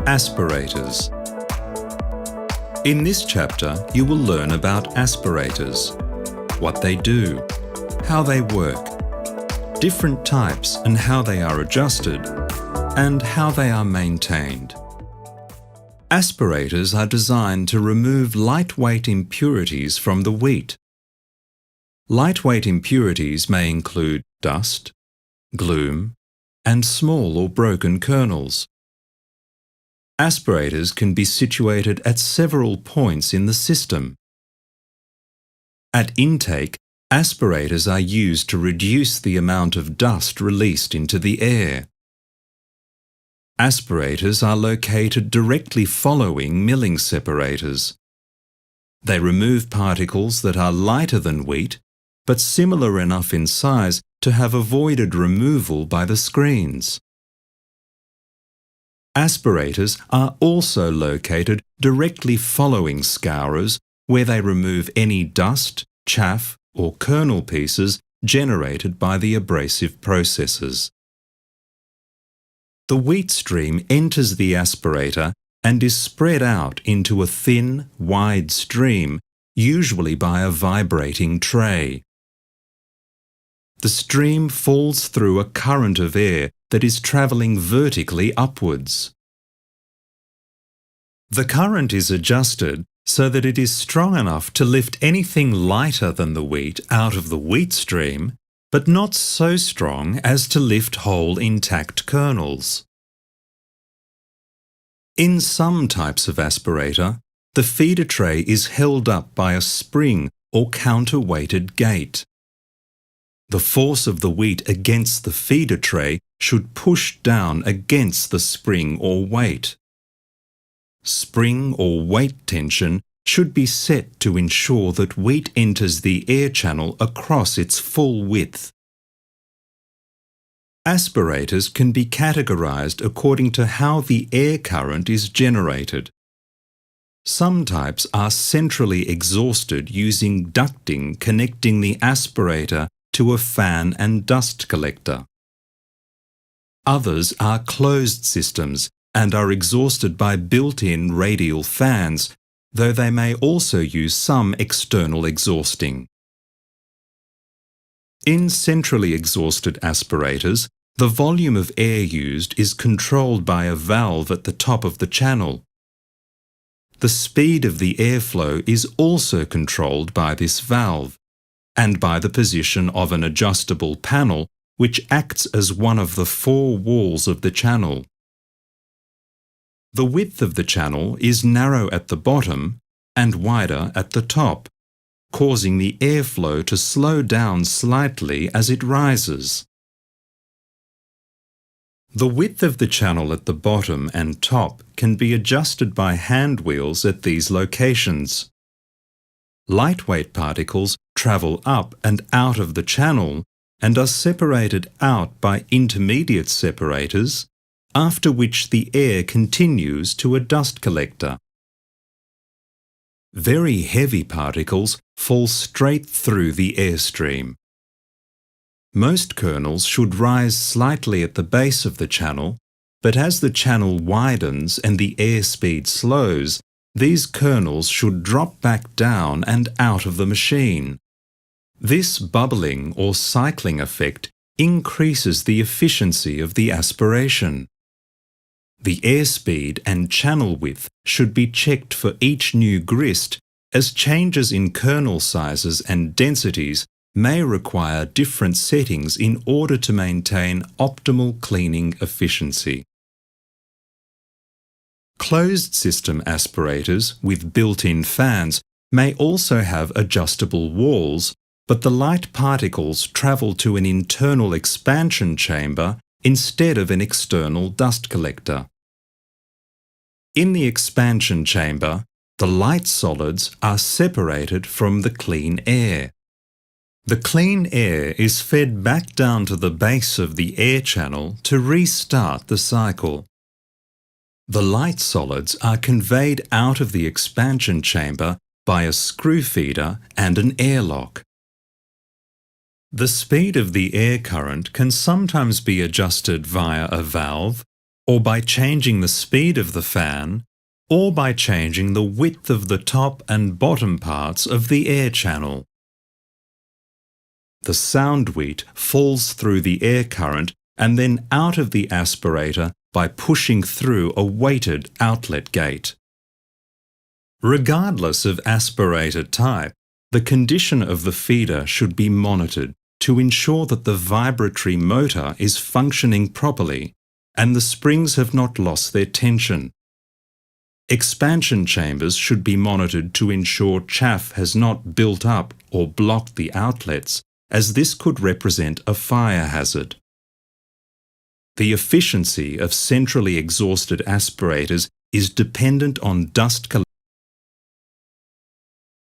Aspirators. In this chapter, you will learn about aspirators, what they do, how they work, different types and how they are adjusted, and how they are maintained. Aspirators are designed to remove lightweight impurities from the wheat. Lightweight impurities may include dust, gloom, and small or broken kernels. Aspirators can be situated at several points in the system. At intake, aspirators are used to reduce the amount of dust released into the air. Aspirators are located directly following milling separators. They remove particles that are lighter than wheat, but similar enough in size to have avoided removal by the screens. Aspirators are also located directly following scourers, where they remove any dust, chaff or kernel pieces generated by the abrasive processes. The wheat stream enters the aspirator and is spread out into a thin, wide stream, usually by a vibrating tray. The stream falls through a current of air that is travelling vertically upwards. The current is adjusted so that it is strong enough to lift anything lighter than the wheat out of the wheat stream, but not so strong as to lift whole intact kernels. In some types of aspirator, the feeder tray is held up by a spring or counterweighted gate. The force of the wheat against the feeder tray should push down against the spring or weight. Spring or weight tension should be set to ensure that wheat enters the air channel across its full width. Aspirators can be categorized according to how the air current is generated. Some types are centrally exhausted using ducting connecting the aspirator to a fan and dust collector. Others are closed systems and are exhausted by built-in radial fans, though they may also use some external exhausting. In centrally exhausted aspirators, the volume of air used is controlled by a valve at the top of the channel. The speed of the airflow is also controlled by this valve, and by the position of an adjustable panel which acts as one of the four walls of the channel. The width of the channel is narrow at the bottom and wider at the top, causing the airflow to slow down slightly as it rises. The width of the channel at the bottom and top can be adjusted by hand wheels at these locations. Lightweight particles travel up and out of the channel and are separated out by intermediate separators, after which the air continues to a dust collector. Very heavy particles fall straight through the airstream. Most kernels should rise slightly at the base of the channel, but as the channel widens and the airspeed slows, these kernels should drop back down and out of the machine. This bubbling or cycling effect increases the efficiency of the aspiration. The airspeed and channel width should be checked for each new grist, as changes in kernel sizes and densities may require different settings in order to maintain optimal cleaning efficiency. Closed system aspirators with built-in fans may also have adjustable walls, but the light particles travel to an internal expansion chamber instead of an external dust collector. In the expansion chamber, the light solids are separated from the clean air. The clean air is fed back down to the base of the air channel to restart the cycle. The light solids are conveyed out of the expansion chamber by a screw feeder and an airlock. The speed of the air current can sometimes be adjusted via a valve or by changing the speed of the fan, or by changing the width of the top and bottom parts of the air channel. The sound wheat falls through the air current and then out of the aspirator by pushing through a weighted outlet gate. Regardless of aspirator type, the condition of the feeder should be monitored to ensure that the vibratory motor is functioning properly and the springs have not lost their tension. Expansion chambers should be monitored to ensure chaff has not built up or blocked the outlets, as this could represent a fire hazard. The efficiency of centrally exhausted aspirators is dependent on dust collection